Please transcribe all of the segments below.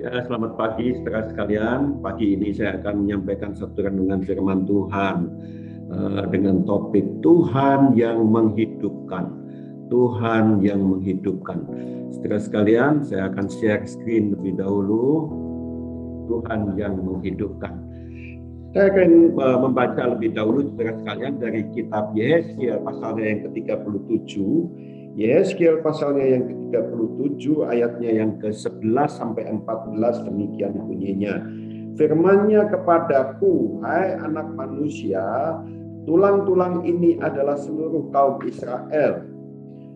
Ya, selamat pagi saudara sekalian. Pagi ini saya akan menyampaikan satu renungan firman Tuhan dengan topik Tuhan yang menghidupkan. Tuhan yang menghidupkan. Saudara sekalian, saya akan share screen lebih dahulu. Tuhan yang menghidupkan. Saya akan membaca lebih dahulu saudara sekalian dari kitab Yesaya pasalnya yang ke-37. Yesaya pasalnya yang ke-37 ayatnya yang ke-11 sampai 14 demikian bunyinya. Firman-Nya kepadaku, hai anak manusia, tulang-tulang ini adalah seluruh kaum Israel.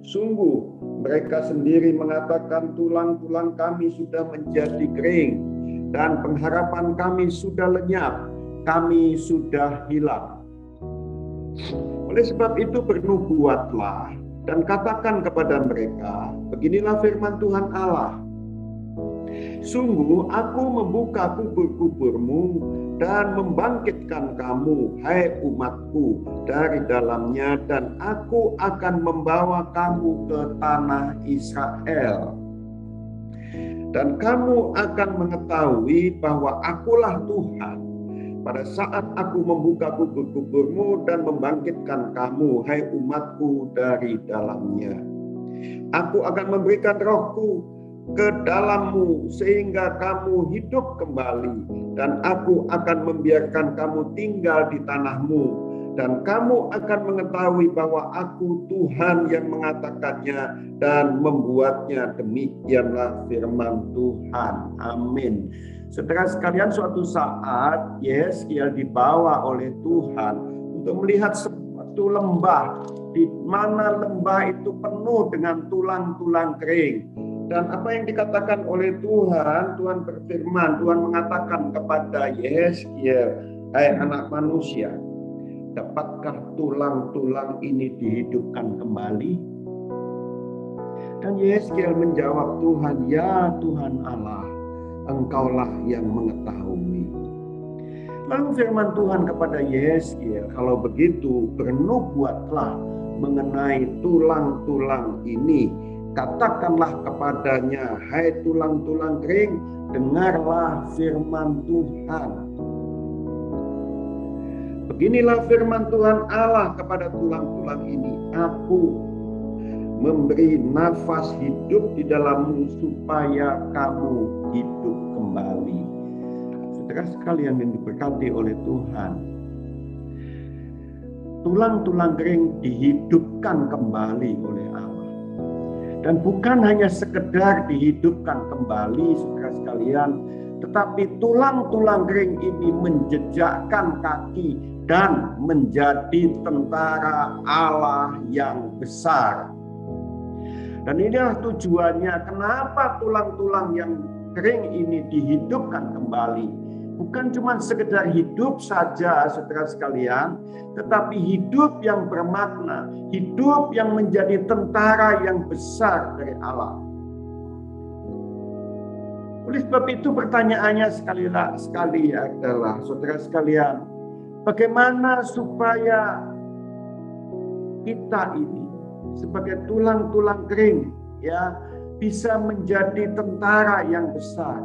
Sungguh mereka sendiri mengatakan tulang-tulang kami sudah menjadi kering dan pengharapan kami sudah lenyap, kami sudah hilang. Oleh sebab itu bernubuatlah dan katakan kepada mereka, beginilah firman Tuhan Allah. Sungguh aku membuka kubur-kuburmu dan membangkitkan kamu, hai umatku, dari dalamnya, dan aku akan membawa kamu ke tanah Israel. Dan kamu akan mengetahui bahwa akulah Tuhan pada saat aku membuka kubur-kuburmu dan membangkitkan kamu, hai umatku, dari dalamnya. Aku akan memberikan rohku ke dalammu sehingga kamu hidup kembali, dan aku akan membiarkan kamu tinggal di tanahmu, dan kamu akan mengetahui bahwa aku Tuhan yang mengatakannya dan membuatnya. Demikianlah firman Tuhan. Amin. Saudara sekalian, suatu saat Yesaya dibawa oleh Tuhan untuk melihat suatu lembah, di mana lembah itu penuh dengan tulang-tulang kering. Dan apa yang dikatakan oleh Tuhan, Tuhan berfirman, Tuhan mengatakan kepada Yesaya, hai anak manusia, dapatkah tulang-tulang ini dihidupkan kembali? Dan Yesaya menjawab, Tuhan, ya Tuhan Allah, Engkaulah yang mengetahui. Lalu firman Tuhan kepada Yesaya, kalau begitu bernubuatlah mengenai tulang-tulang ini. Katakanlah kepadanya, hai tulang-tulang kering, dengarlah firman Tuhan. Beginilah firman Tuhan Allah kepada tulang-tulang ini. Aku memberi nafas hidup di dalammu supaya kamu hidup kembali. Saudara sekalian yang diberkati oleh Tuhan, tulang-tulang kering dihidupkan kembali oleh Allah. Dan bukan hanya sekedar dihidupkan kembali, saudara sekalian, tetapi tulang-tulang kering ini menjejakkan kaki dan menjadi tentara Allah yang besar. Dan inilah tujuannya kenapa tulang-tulang yang kering ini dihidupkan kembali. Bukan cuma sekedar hidup saja, saudara sekalian, tetapi hidup yang bermakna, hidup yang menjadi tentara yang besar dari Allah. Oleh sebab itu pertanyaannya sekali adalah, saudara sekalian, bagaimana supaya kita ini sebagai tulang-tulang kering ya bisa menjadi tentara yang besar?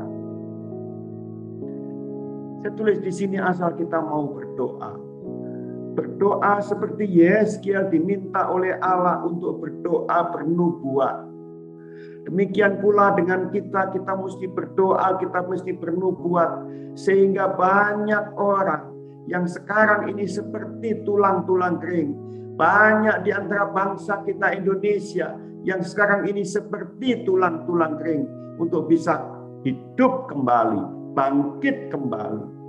Saya tulis di sini asal kita mau berdoa. Berdoa seperti Yesaya diminta oleh Allah untuk berdoa bernubuat. Demikian pula dengan kita mesti berdoa, kita mesti bernubuat. Sehingga banyak orang yang sekarang ini seperti tulang-tulang kering. Banyak di antara bangsa kita Indonesia yang sekarang ini seperti tulang-tulang kering. Untuk bisa hidup kembali, bangkit kembali.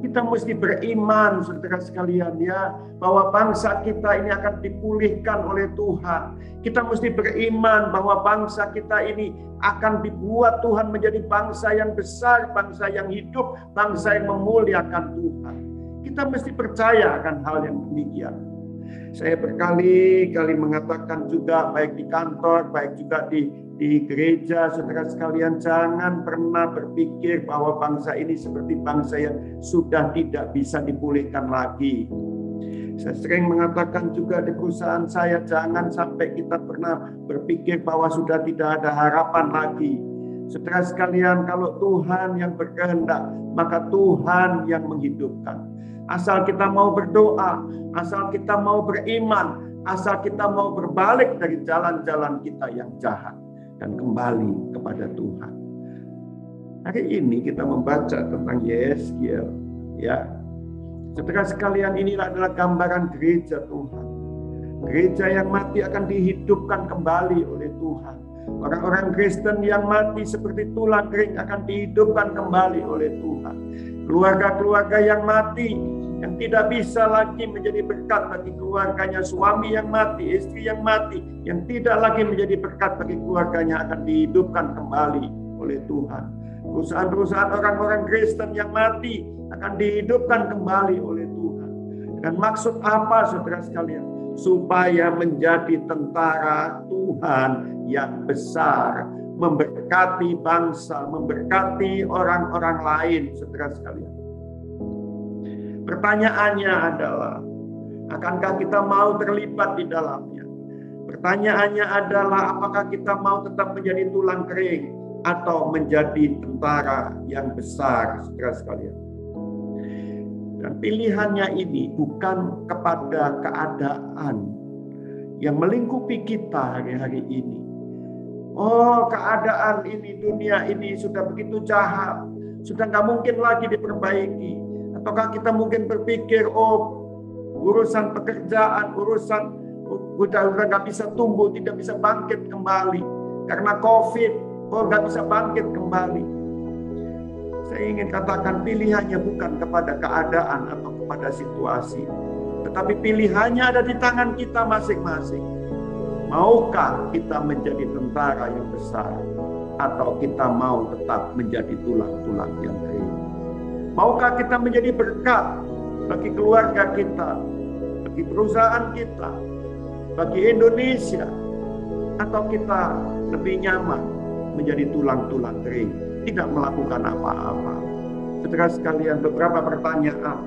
Kita mesti beriman, saudara sekalian, ya, bahwa bangsa kita ini akan dipulihkan oleh Tuhan. Kita mesti beriman bahwa bangsa kita ini akan dibuat Tuhan menjadi bangsa yang besar, bangsa yang hidup, bangsa yang memuliakan Tuhan. Kita mesti percaya akan hal yang demikian. Saya berkali-kali mengatakan juga, baik di kantor, baik juga di gereja, saudara sekalian, jangan pernah berpikir bahwa bangsa ini seperti bangsa yang sudah tidak bisa dipulihkan lagi. Saya sering mengatakan juga di perusahaan saya, jangan sampai kita pernah berpikir bahwa sudah tidak ada harapan lagi. Saudara sekalian, kalau Tuhan yang berkehendak, maka Tuhan yang menghidupkan. Asal kita mau berdoa, asal kita mau beriman, asal kita mau berbalik dari jalan-jalan kita yang jahat dan kembali kepada Tuhan. Hari ini kita membaca tentang Yeskiel, ya. Saudara sekalian, inilah adalah gambaran gereja Tuhan. Gereja yang mati akan dihidupkan kembali oleh Tuhan. Orang-orang Kristen yang mati seperti tulang kering akan dihidupkan kembali oleh Tuhan. Keluarga-keluarga yang mati, yang tidak bisa lagi menjadi berkat bagi keluarganya, suami yang mati, istri yang mati, yang tidak lagi menjadi berkat bagi keluarganya akan dihidupkan kembali oleh Tuhan. Perusahaan-perusahaan orang-orang Kristen yang mati akan dihidupkan kembali oleh Tuhan. Dan maksud apa, saudara sekalian? Supaya menjadi tentara Tuhan yang besar, memberkati bangsa, memberkati orang-orang lain, saudara sekalian. Pertanyaannya adalah, akankah kita mau terlibat di dalamnya? Pertanyaannya adalah, apakah kita mau tetap menjadi tulang kering atau menjadi tentara yang besar, saudara sekalian? Dan pilihannya ini bukan kepada keadaan yang melingkupi kita hari-hari ini. Oh, keadaan ini, dunia ini sudah begitu jahat, sudah nggak mungkin lagi diperbaiki. Ataukah kita mungkin berpikir, oh, urusan pekerjaan, urusan udah nggak bisa tumbuh, tidak bisa bangkit kembali karena COVID, oh nggak bisa bangkit kembali. Saya ingin katakan, pilihannya bukan kepada keadaan atau kepada situasi, tetapi pilihannya ada di tangan kita masing-masing. Maukah kita menjadi tentara yang besar, atau kita mau tetap menjadi tulang-tulang yang kering? Maukah kita menjadi berkat bagi keluarga kita, bagi perusahaan kita, bagi Indonesia, atau kita lebih nyaman menjadi tulang-tulang kering, tidak melakukan apa-apa? Saudara sekalian, beberapa pertanyaan.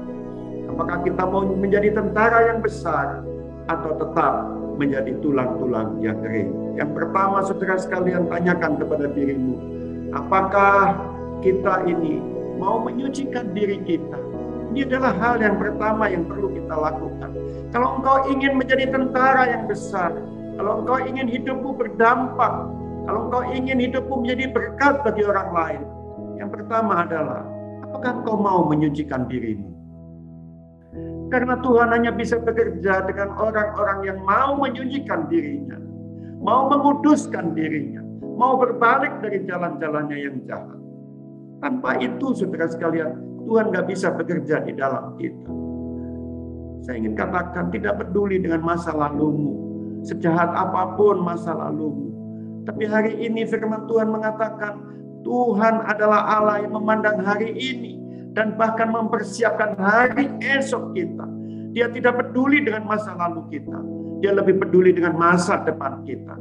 Apakah kita mau menjadi tentara yang besar atau tetap menjadi tulang-tulang yang kering? Yang pertama, saudara sekalian, tanyakan kepada dirimu, apakah kita ini mau menyucikan diri kita? Ini adalah hal yang pertama yang perlu kita lakukan. Kalau engkau ingin menjadi tentara yang besar, kalau engkau ingin hidupmu berdampak, kalau engkau ingin hidupmu menjadi berkat bagi orang lain, yang pertama adalah, apakah engkau mau menyucikan dirimu? Karena Tuhan hanya bisa bekerja dengan orang-orang yang mau menyucikan dirinya, mau menguduskan dirinya, mau berbalik dari jalan-jalannya yang jahat. Tanpa itu, saudara sekalian, Tuhan gak bisa bekerja di dalam kita. Saya ingin katakan, tidak peduli dengan masa lalumu, sejahat apapun masa lalumu. Tapi hari ini firman Tuhan mengatakan, Tuhan adalah Allah yang memandang hari ini dan bahkan mempersiapkan hari esok kita. Dia tidak peduli dengan masa lalu kita. Dia lebih peduli dengan masa depan kita.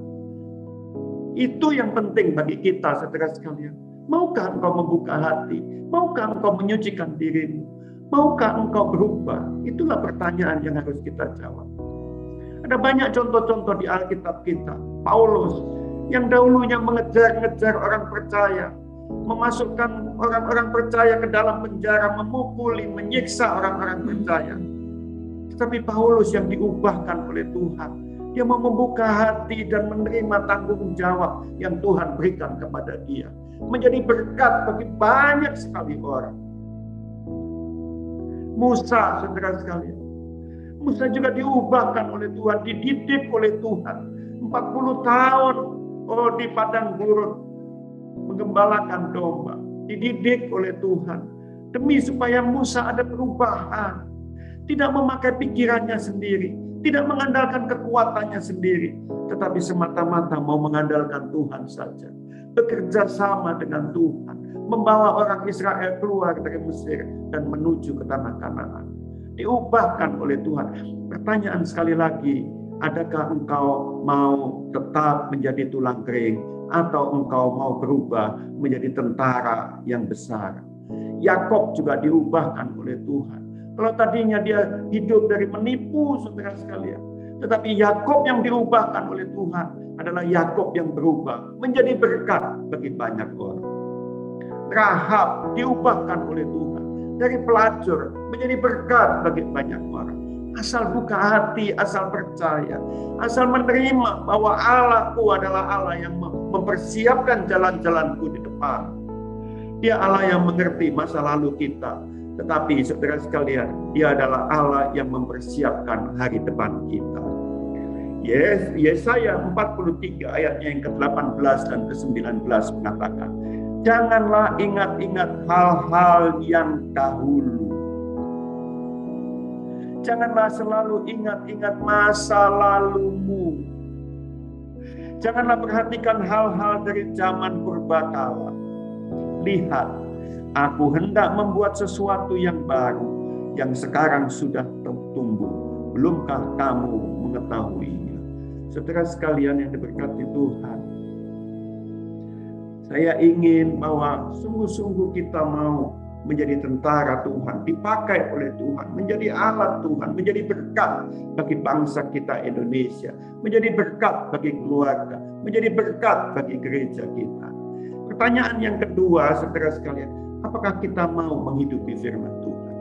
Itu yang penting bagi kita, saudara sekalian. Maukah engkau membuka hati? Maukah engkau menyucikan dirimu? Maukah engkau berubah? Itulah pertanyaan yang harus kita jawab. Ada banyak contoh-contoh di Alkitab kita. Paulus yang dahulunya mengejar-ngejar orang percaya, memasukkan orang-orang percaya ke dalam penjara, memukuli, menyiksa orang-orang percaya. Tetapi Paulus yang diubahkan oleh Tuhan, dia mau membuka hati dan menerima tanggung jawab yang Tuhan berikan kepada dia, menjadi berkat bagi banyak sekali orang. Musa, saudara sekalian, Musa juga diubahkan oleh Tuhan, dididik oleh Tuhan 40 tahun di padang gurun menggembalakan domba, dididik oleh Tuhan demi supaya Musa ada perubahan, tidak memakai pikirannya sendiri, tidak mengandalkan kekuatannya sendiri, tetapi semata-mata mau mengandalkan Tuhan saja, bekerja sama dengan Tuhan, membawa orang Israel keluar dari Mesir dan menuju ke tanah Kanaan. Diubahkan oleh Tuhan. Pertanyaan sekali lagi, adakah engkau mau tetap menjadi tulang kering atau engkau mau berubah menjadi tentara yang besar? Yakob juga diubahkan oleh Tuhan. Kalau tadinya dia hidup dari menipu, saudara sekalian, Tetapi Yakub yang diubahkan oleh Tuhan adalah Yakub yang berubah menjadi berkat bagi banyak orang. Rahab diubahkan oleh Tuhan dari pelacur menjadi berkat bagi banyak orang. Asal buka hati, asal percaya, asal menerima bahwa Allahku adalah Allah yang mempersiapkan jalan-jalanku di depan. Dia Allah yang mengerti masa lalu kita. Tetapi saudara sekalian, Dia adalah Allah yang mempersiapkan hari depan kita. Yesaya 43 ayatnya yang ke-18 dan ke-19 mengatakan, janganlah ingat-ingat hal-hal yang dahulu. Janganlah selalu ingat-ingat masa lalumu. Janganlah perhatikan hal-hal dari zaman purbakala. Lihat, aku hendak membuat sesuatu yang baru, yang sekarang sudah tumbuh. Belumkah kamu mengetahuinya? Saudara sekalian yang diberkati Tuhan, saya ingin bahwa sungguh-sungguh kita mau menjadi tentara Tuhan, dipakai oleh Tuhan, menjadi alat Tuhan, menjadi berkat bagi bangsa kita Indonesia, menjadi berkat bagi keluarga, menjadi berkat bagi gereja kita. Pertanyaan yang kedua, saudara sekalian, apakah kita mau menghidupi firman Tuhan?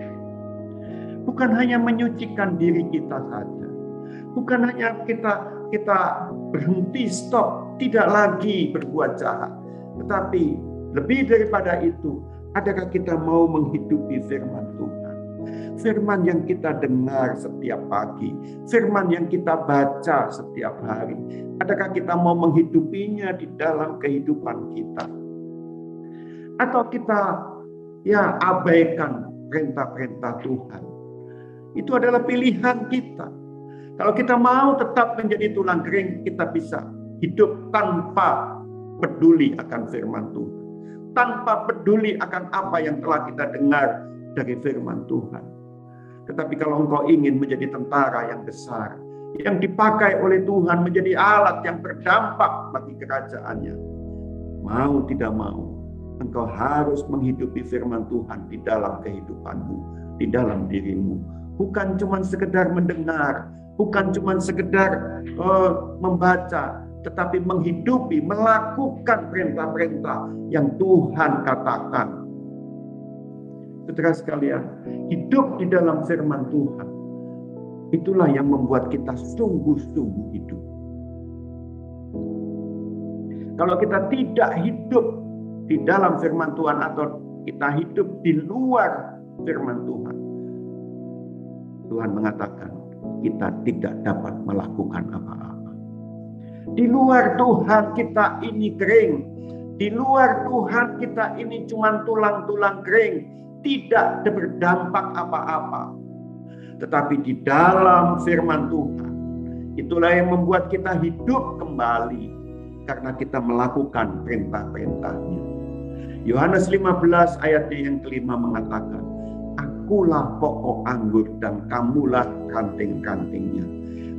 Bukan hanya menyucikan diri kita saja, bukan hanya kita berhenti stop, tidak lagi berbuat jahat, tetapi lebih daripada itu, adakah kita mau menghidupi firman Tuhan? Firman yang kita dengar setiap pagi, firman yang kita baca setiap hari, adakah kita mau menghidupinya di dalam kehidupan kita? Atau kita abaikan perintah-perintah Tuhan? Itu adalah pilihan kita. Kalau kita mau tetap menjadi tulang kering, kita bisa hidup tanpa peduli akan firman Tuhan, tanpa peduli akan apa yang telah kita dengar dari firman Tuhan. Tetapi kalau engkau ingin menjadi tentara yang besar, yang dipakai oleh Tuhan menjadi alat yang berdampak bagi kerajaannya, mau tidak mau, engkau harus menghidupi firman Tuhan di dalam kehidupanmu, di dalam dirimu. Bukan cuma sekedar mendengar, bukan cuma sekedar membaca, tetapi menghidupi, melakukan perintah-perintah yang Tuhan katakan. Saudara sekalian, hidup di dalam firman Tuhan, itulah yang membuat kita sungguh-sungguh hidup. Kalau kita tidak hidup di dalam firman Tuhan atau kita hidup di luar firman Tuhan, Tuhan mengatakan kita tidak dapat melakukan apa-apa. Di luar Tuhan kita ini kering. Di luar Tuhan kita ini cuma tulang-tulang kering. Tidak berdampak apa-apa. Tetapi di dalam firman Tuhan, itulah yang membuat kita hidup kembali. Karena kita melakukan perintah-perintahnya. Yohanes 15 ayatnya yang kelima mengatakan, Akulah pokok anggur dan kamulah ranting-rantingnya.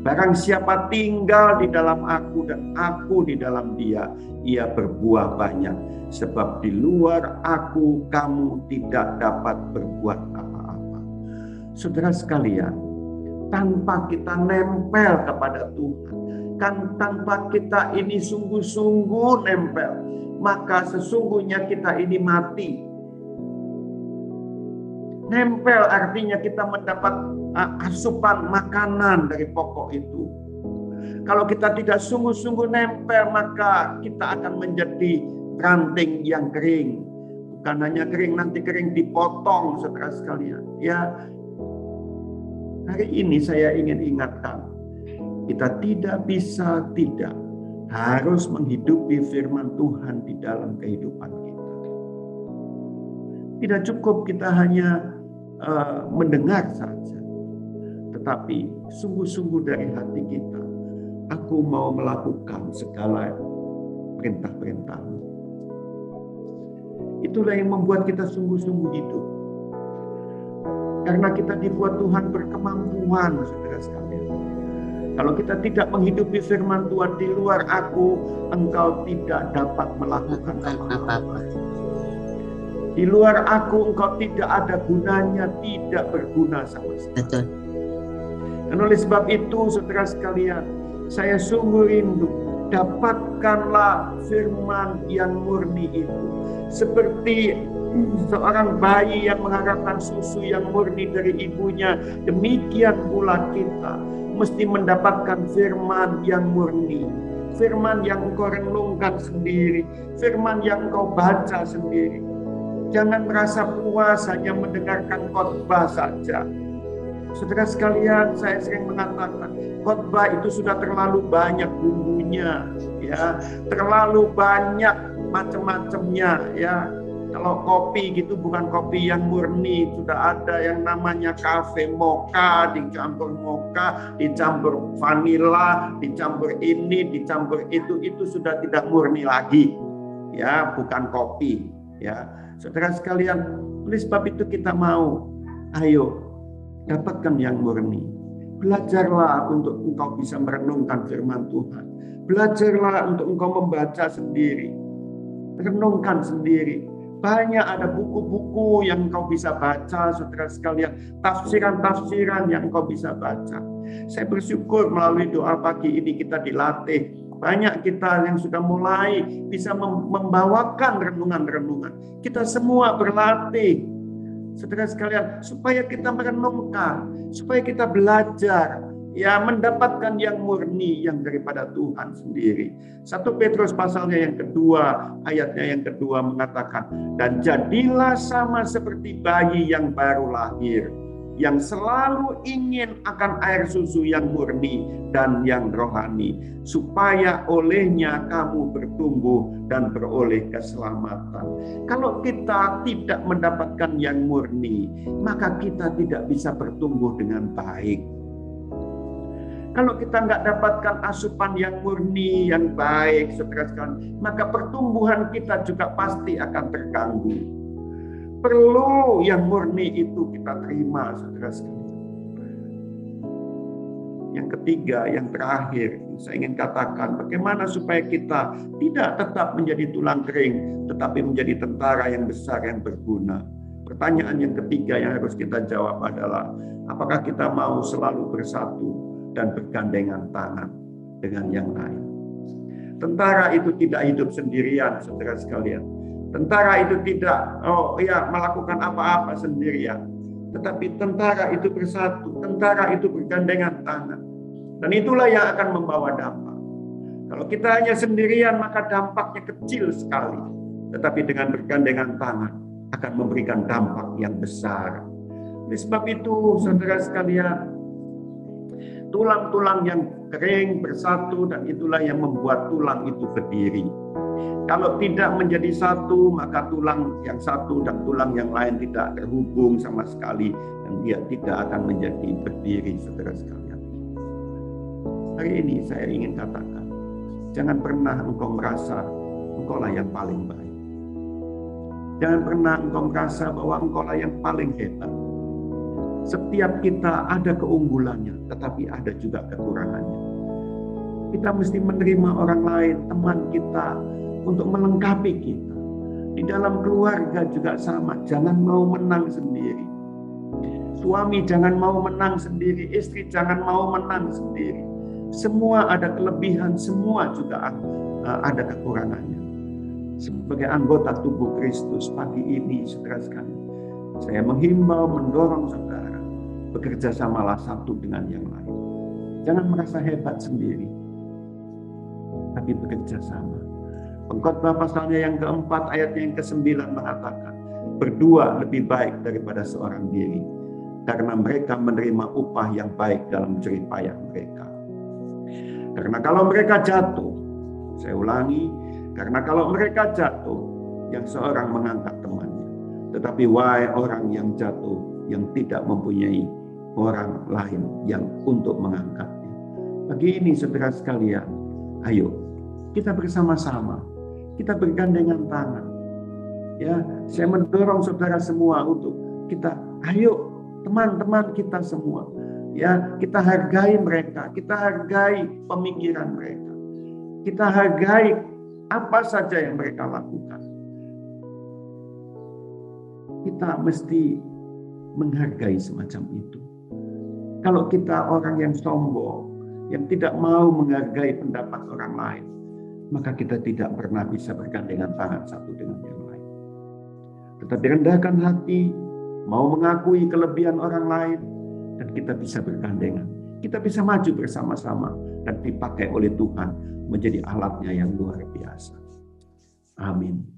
Barang siapa tinggal di dalam aku dan aku di dalam dia, ia berbuah banyak. Sebab di luar aku kamu tidak dapat berbuat apa-apa. Saudara sekalian, tanpa kita nempel kepada Tuhan, kan tanpa kita ini sungguh-sungguh nempel, maka sesungguhnya kita ini mati. Nempel artinya kita mendapat asupan makanan dari pokok itu. Kalau kita tidak sungguh-sungguh nempel, maka kita akan menjadi ranting yang kering. Bukan hanya kering, nanti kering dipotong, saudara sekalian. Ya, hari ini saya ingin ingatkan, kita tidak harus menghidupi firman Tuhan di dalam kehidupan kita. Tidak cukup kita hanya mendengar saja, tetapi sungguh-sungguh dari hati kita, aku mau melakukan segala perintah-perintah-Mu. Itulah yang membuat kita sungguh-sungguh hidup. Karena kita dibuat Tuhan berkemampuan, saudara sekalian. Kalau kita tidak menghidupi firman Tuhan, di luar aku, engkau tidak dapat melakukan apa-apa. Di luar aku engkau tidak ada gunanya, tidak berguna sama sekali. Dan oleh sebab itu, saudara sekalian, saya sungguh rindu, dapatkanlah firman yang murni itu. Seperti seorang bayi yang mengharapkan susu yang murni dari ibunya, demikian pula kita mesti mendapatkan firman yang murni. Firman yang engkau renungkan sendiri, firman yang engkau baca sendiri. Jangan merasa puas hanya mendengarkan khotbah saja. Saudara sekalian, saya sering mengatakan khotbah itu sudah terlalu banyak bumbunya, ya, terlalu banyak macam-macamnya, ya. Kalau kopi gitu bukan kopi yang murni, sudah ada yang namanya cafe mocha, dicampur mocha, dicampur vanilla, dicampur ini, dicampur itu sudah tidak murni lagi, ya, bukan kopi, ya. Saudara sekalian, oleh sebab itu kita mau, ayo dapatkan yang murni. Belajarlah untuk engkau bisa merenungkan firman Tuhan. Belajarlah untuk engkau membaca sendiri. Renungkan sendiri. Banyak ada buku-buku yang engkau bisa baca, saudara sekalian. Tafsiran-tafsiran yang engkau bisa baca. Saya bersyukur melalui doa pagi ini kita dilatih. Banyak kita yang sudah mulai bisa membawakan renungan-renungan. Kita semua berlatih, saudara sekalian, supaya kita merenungkan, supaya kita belajar, ya, mendapatkan yang murni yang daripada Tuhan sendiri. 1 Petrus pasalnya yang kedua, ayatnya yang kedua mengatakan, dan jadilah sama seperti bayi yang baru lahir, yang selalu ingin akan air susu yang murni dan yang rohani, supaya olehnya kamu bertumbuh dan beroleh keselamatan. Kalau kita tidak mendapatkan yang murni, maka kita tidak bisa bertumbuh dengan baik. Kalau kita nggak dapatkan asupan yang murni, yang baik, saudara sekalian, maka pertumbuhan kita juga pasti akan terganggu. Perlu yang murni itu kita terima, saudara sekalian. Yang ketiga, yang terakhir, saya ingin katakan bagaimana supaya kita tidak tetap menjadi tulang kering, tetapi menjadi tentara yang besar yang berguna. Pertanyaan yang ketiga yang harus kita jawab adalah, apakah kita mau selalu bersatu dan bergandengan tangan dengan yang lain? Tentara itu tidak hidup sendirian, saudara sekalian. Tentara itu tidak melakukan apa-apa sendirian. Tetapi tentara itu bersatu, tentara itu bergandengan tangan. Dan itulah yang akan membawa dampak. Kalau kita hanya sendirian, maka dampaknya kecil sekali. Tetapi dengan bergandengan tangan akan memberikan dampak yang besar. Oleh sebab itu, saudara sekalian, tulang-tulang yang kering bersatu, dan itulah yang membuat tulang itu berdiri. Kalau tidak menjadi satu, maka tulang yang satu dan tulang yang lain tidak terhubung sama sekali, dan dia tidak akan menjadi berdiri, saudara sekalian. Hari ini saya ingin katakan, jangan pernah engkau merasa engkaulah yang paling baik. Jangan pernah engkau merasa bahwa engkaulah yang paling hebat. Setiap kita ada keunggulannya, tetapi ada juga kekurangannya. Kita mesti menerima orang lain, teman kita, untuk melengkapi kita. Di dalam keluarga juga sama, jangan mau menang sendiri. Suami jangan mau menang sendiri, istri jangan mau menang sendiri. Semua ada kelebihan, semua juga ada kekurangannya. Sebagai anggota tubuh Kristus pagi ini, saudara sekalian, saya menghimbau, mendorong saudara, bekerja samalah satu dengan yang lain. Jangan merasa hebat sendiri, tapi bekerja sama. Pengkhotbah pasalnya yang keempat, ayatnya yang ke-9 mengatakan, berdua lebih baik daripada seorang diri, karena mereka menerima upah yang baik dalam jerih payah mereka. Karena kalau mereka jatuh, saya ulangi, karena kalau mereka jatuh, yang seorang mengangkat temannya. Tetapi wahai orang yang jatuh, yang tidak mempunyai orang lain yang untuk mengangkatnya. Pagi ini saudara sekalian, ayo kita bersama-sama, kita bergandengan tangan. Ya, saya mendorong saudara semua untuk kita, ayo teman-teman kita semua, ya, kita hargai mereka, kita hargai pemikiran mereka, kita hargai apa saja yang mereka lakukan. Kita mesti menghargai semacam itu. Kalau kita orang yang sombong, yang tidak mau menghargai pendapat orang lain, maka kita tidak pernah bisa bergandengan tangan satu dengan yang lain. Tetapi rendahkan hati, mau mengakui kelebihan orang lain, dan kita bisa bergandengan. Kita bisa maju bersama-sama dan dipakai oleh Tuhan menjadi alatnya yang luar biasa. Amin.